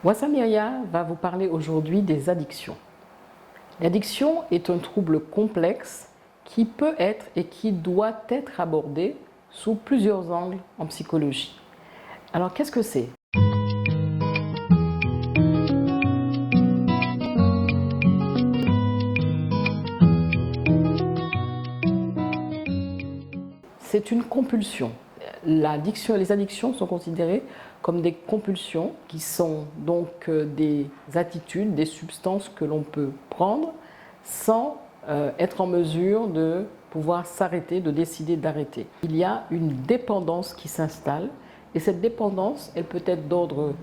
Wassamiria va vous parler aujourd'hui des addictions. L'addiction est un trouble complexe qui peut être et qui doit être abordé sous plusieurs angles en psychologie. Alors qu'est-ce que c'est? C'est une compulsion. Les addictions sont considérées comme des compulsions qui sont donc des attitudes, des substances que l'on peut prendre sans être en mesure de pouvoir s'arrêter, de décider d'arrêter. Il y a une dépendance qui s'installe et cette dépendance, elle peut être d'ordre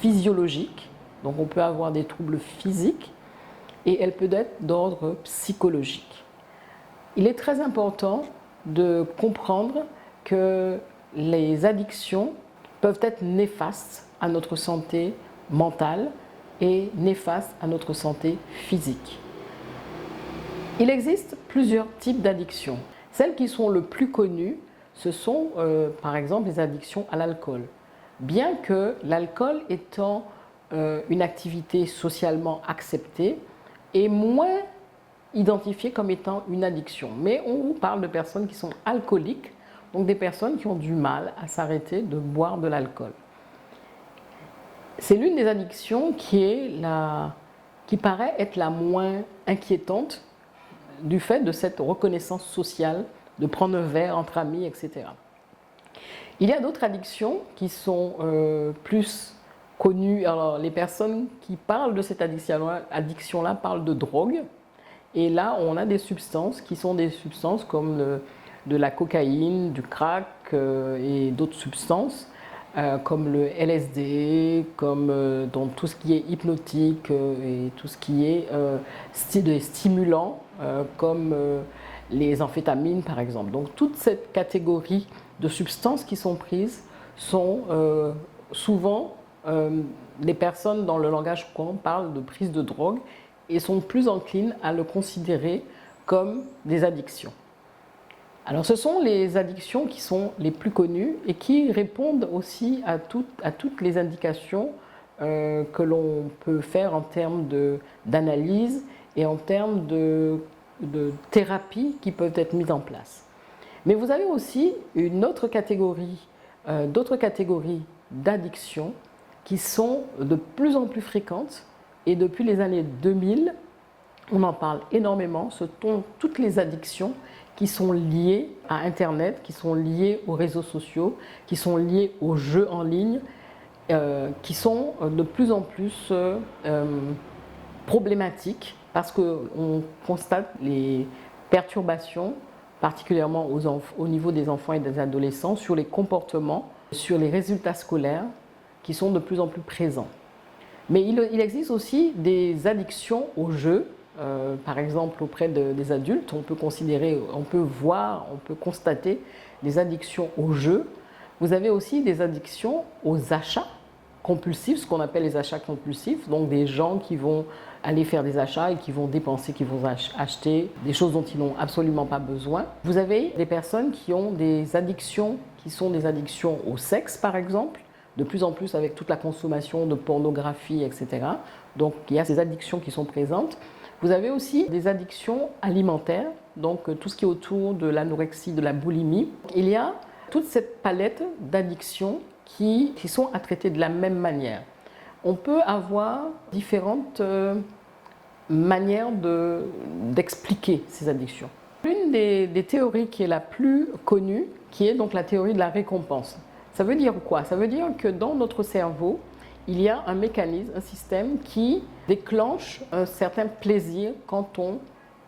physiologique, donc on peut avoir des troubles physiques, et elle peut être d'ordre psychologique. Il est très important de comprendre que les addictions peuvent être néfastes à notre santé mentale et néfastes à notre santé physique. Il existe plusieurs types d'addictions. Celles qui sont le plus connues, ce sont par exemple les addictions à l'alcool. Bien que l'alcool étant une activité socialement acceptée est moins identifiée comme étant une addiction. Mais on vous parle de personnes qui sont alcooliques, donc des personnes qui ont du mal à s'arrêter de boire de l'alcool. C'est l'une des addictions qui paraît être la moins inquiétante du fait de cette reconnaissance sociale, de prendre un verre entre amis, etc. Il y a d'autres addictions qui sont plus connues. Alors, les personnes qui parlent de cette addiction-là parlent de drogue. Et là, on a des substances qui sont des substances comme de la cocaïne, du crack et d'autres substances comme le LSD, comme dans tout ce qui est hypnotique et tout ce qui est des stimulants comme les amphétamines par exemple. Donc toute cette catégorie de substances qui sont prises sont souvent, les personnes dans le langage courant parlent de prise de drogue et sont plus enclines à le considérer comme des addictions. Alors ce sont les addictions qui sont les plus connues et qui répondent aussi à toutes les indications que l'on peut faire en termes d'analyse et en termes de thérapie qui peuvent être mises en place. Mais vous avez aussi une autre catégorie, d'autres catégories d'addictions qui sont de plus en plus fréquentes. Et depuis les années 2000, on en parle énormément. Ce sont toutes les addictions qui sont liées à Internet, qui sont liées aux réseaux sociaux, qui sont liées aux jeux en ligne, qui sont de plus en plus problématiques parce qu'on constate les perturbations, particulièrement au niveau des enfants et des adolescents, sur les comportements, sur les résultats scolaires qui sont de plus en plus présents. Mais il existe aussi des addictions aux jeux, par exemple auprès des adultes. On peut constater des addictions aux jeux. Vous avez aussi des addictions aux achats compulsifs, ce qu'on appelle les achats compulsifs, donc des gens qui vont aller faire des achats et qui vont dépenser, qui vont acheter des choses dont ils n'ont absolument pas besoin. Vous avez des personnes qui ont des addictions, qui sont des addictions au sexe par exemple, de plus en plus avec toute la consommation de pornographie, etc. Donc il y a ces addictions qui sont présentes. Vous avez aussi des addictions alimentaires, donc tout ce qui est autour de l'anorexie, de la boulimie. Il y a toute cette palette d'addictions qui sont à traiter de la même manière. On peut avoir différentes manières d'expliquer ces addictions. L'une des théories qui est la plus connue, qui est donc la théorie de la récompense. Ça veut dire quoi? Ça veut dire que dans notre cerveau, il y a un mécanisme, un système qui déclenche un certain plaisir quand on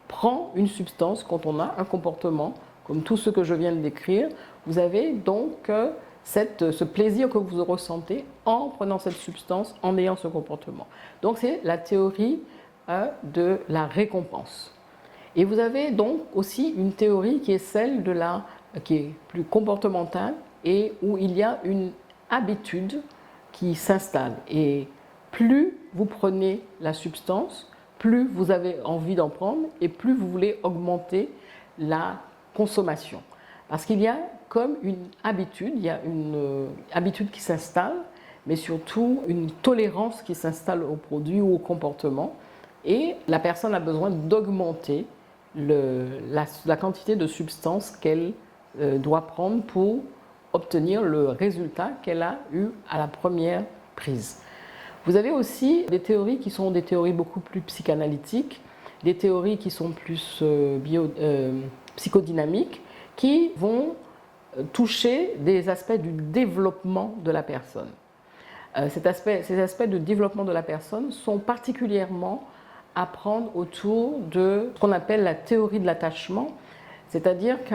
prend une substance, quand on a un comportement, comme tout ce que je viens de décrire. Vous avez donc ce plaisir que vous ressentez en prenant cette substance, en ayant ce comportement. Donc c'est la théorie de la récompense. Et vous avez donc aussi une théorie qui est celle qui est plus comportementale, et où il y a une habitude qui s'installe. Et plus vous prenez la substance, plus vous avez envie d'en prendre et plus vous voulez augmenter la consommation. Parce qu'il y a comme une habitude, il y a une habitude qui s'installe, mais surtout une tolérance qui s'installe au produit ou au comportement. Et la personne a besoin d'augmenter la quantité de substances qu'elle doit prendre pour obtenir le résultat qu'elle a eu à la première prise. Vous avez aussi des théories qui sont des théories beaucoup plus psychanalytiques, des théories qui sont plus psychodynamiques, qui vont toucher des aspects du développement de la personne. Ces aspects de développement de la personne sont particulièrement à prendre autour de ce qu'on appelle la théorie de l'attachement, c'est-à-dire que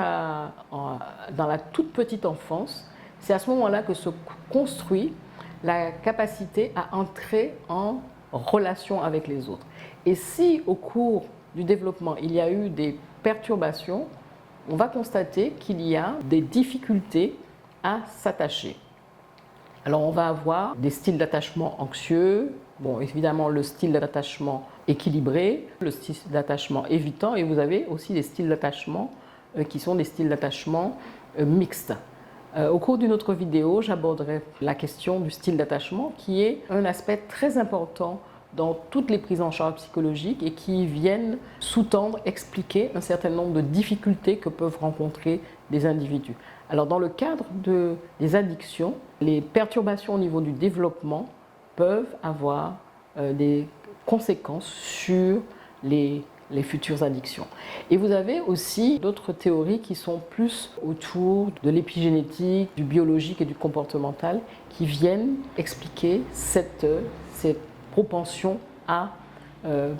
dans la toute petite enfance, c'est à ce moment-là que se construit la capacité à entrer en relation avec les autres. Et si au cours du développement, il y a eu des perturbations, on va constater qu'il y a des difficultés à s'attacher. Alors on va avoir des styles d'attachement anxieux, bon évidemment le style d'attachement équilibré, le style d'attachement évitant, et vous avez aussi des styles d'attachement qui sont des styles d'attachement mixtes. Au cours d'une autre vidéo, j'aborderai la question du style d'attachement qui est un aspect très important dans toutes les prises en charge psychologiques et qui viennent sous-tendre, expliquer un certain nombre de difficultés que peuvent rencontrer des individus. Alors dans le cadre des addictions, les perturbations au niveau du développement peuvent avoir des conséquences sur les futures addictions. Et vous avez aussi d'autres théories qui sont plus autour de l'épigénétique, du biologique et du comportemental qui viennent expliquer cette propension à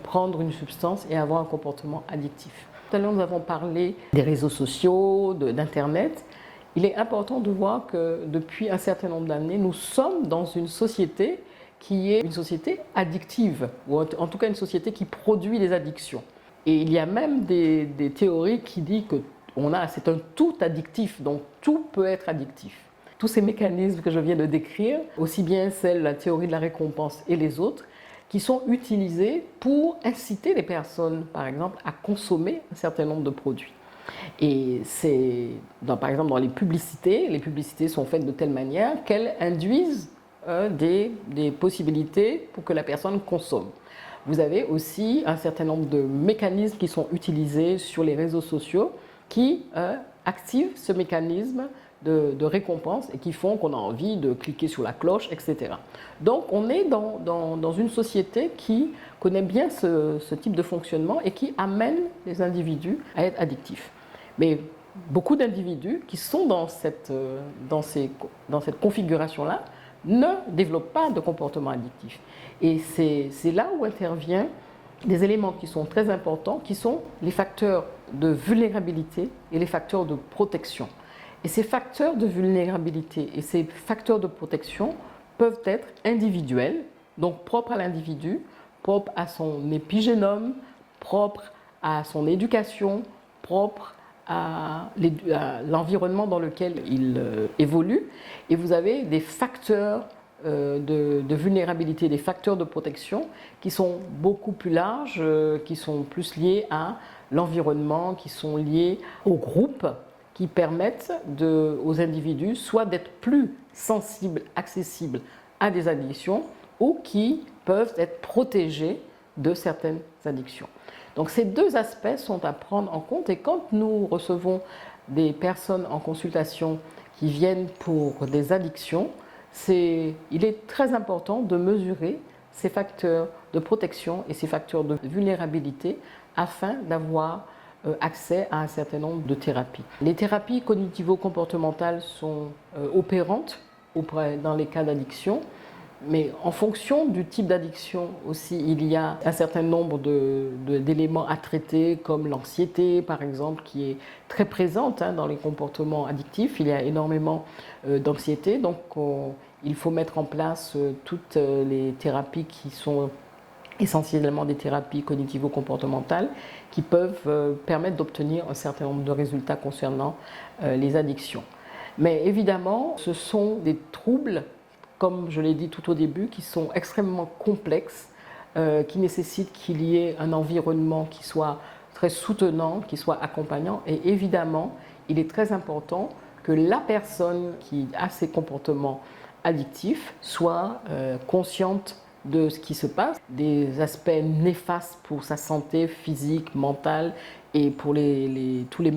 prendre une substance et avoir un comportement addictif. Tout à l'heure, nous avons parlé des réseaux sociaux, d'Internet. Il est important de voir que depuis un certain nombre d'années, nous sommes dans une société qui est une société addictive, ou en tout cas une société qui produit des addictions. Et il y a même des théories qui disent que c'est un tout addictif, donc tout peut être addictif. Tous ces mécanismes que je viens de décrire, aussi bien la théorie de la récompense et les autres, qui sont utilisés pour inciter les personnes, par exemple, à consommer un certain nombre de produits. Et par exemple, dans les publicités sont faites de telle manière qu'elles induisent des possibilités pour que la personne consomme. Vous avez aussi un certain nombre de mécanismes qui sont utilisés sur les réseaux sociaux qui activent ce mécanisme de récompense et qui font qu'on a envie de cliquer sur la cloche, etc. Donc on est dans une société qui connaît bien ce type de fonctionnement et qui amène les individus à être addictifs. Mais beaucoup d'individus qui sont dans cette configuration-là ne développent pas de comportement addictif. Et c'est là où interviennent des éléments qui sont très importants, qui sont les facteurs de vulnérabilité et les facteurs de protection. Et ces facteurs de vulnérabilité et ces facteurs de protection peuvent être individuels, donc propres à l'individu, propres à son épigénome, propres à son éducation, propres à l'environnement dans lequel il évolue. Et vous avez des facteurs de vulnérabilité, des facteurs de protection qui sont beaucoup plus larges, qui sont plus liés à l'environnement, qui sont liés au groupe, qui permettent aux individus soit d'être plus sensibles, accessibles à des addictions ou qui peuvent être protégés de certaines addictions. Donc ces deux aspects sont à prendre en compte et quand nous recevons des personnes en consultation qui viennent pour des addictions, il est très important de mesurer ces facteurs de protection et ces facteurs de vulnérabilité afin d'avoir accès à un certain nombre de thérapies. Les thérapies cognitivo-comportementales sont opérantes dans les cas d'addiction, mais en fonction du type d'addiction aussi, il y a un certain nombre d'éléments à traiter, comme l'anxiété par exemple, qui est très présente dans les comportements addictifs. Il y a énormément d'anxiété, donc il faut mettre en place toutes les thérapies qui sont essentiellement des thérapies cognitivo-comportementales qui peuvent permettre d'obtenir un certain nombre de résultats concernant les addictions. Mais évidemment, ce sont des troubles, comme je l'ai dit tout au début, qui sont extrêmement complexes, qui nécessitent qu'il y ait un environnement qui soit très soutenant, qui soit accompagnant. Et évidemment, il est très important que la personne qui a ces comportements addictif soit consciente de ce qui se passe, des aspects néfastes pour sa santé physique, mentale et pour tous les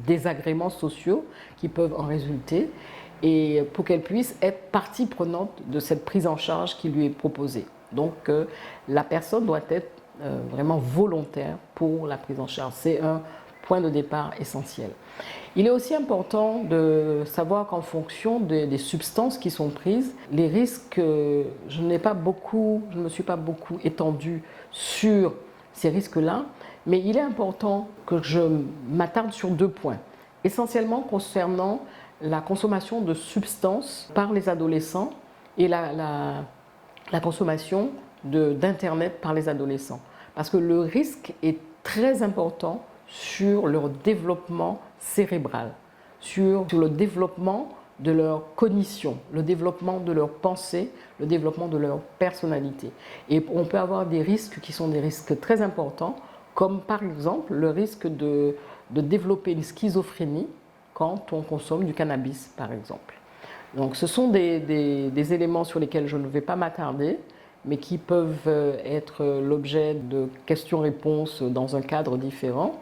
désagréments sociaux qui peuvent en résulter, et pour qu'elle puisse être partie prenante de cette prise en charge qui lui est proposée. Donc la personne doit être vraiment volontaire pour la prise en charge. C'est un point de départ essentiel. Il est aussi important de savoir qu'en fonction des substances qui sont prises, les risques, je ne me suis pas beaucoup étendue sur ces risques-là, mais il est important que je m'attarde sur 2 points, essentiellement concernant la consommation de substances par les adolescents et la consommation d'Internet par les adolescents. Parce que le risque est très important sur leur développement cérébral, sur le développement de leur cognition, le développement de leur pensée, le développement de leur personnalité. Et on peut avoir des risques qui sont des risques très importants, comme par exemple le risque de développer une schizophrénie quand on consomme du cannabis, par exemple. Donc ce sont des éléments sur lesquels je ne vais pas m'attarder, mais qui peuvent être l'objet de questions-réponses dans un cadre différent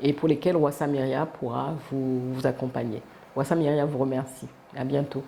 et pour lesquels Roi Samiria pourra vous accompagner. Roi Samiria vous remercie. À bientôt.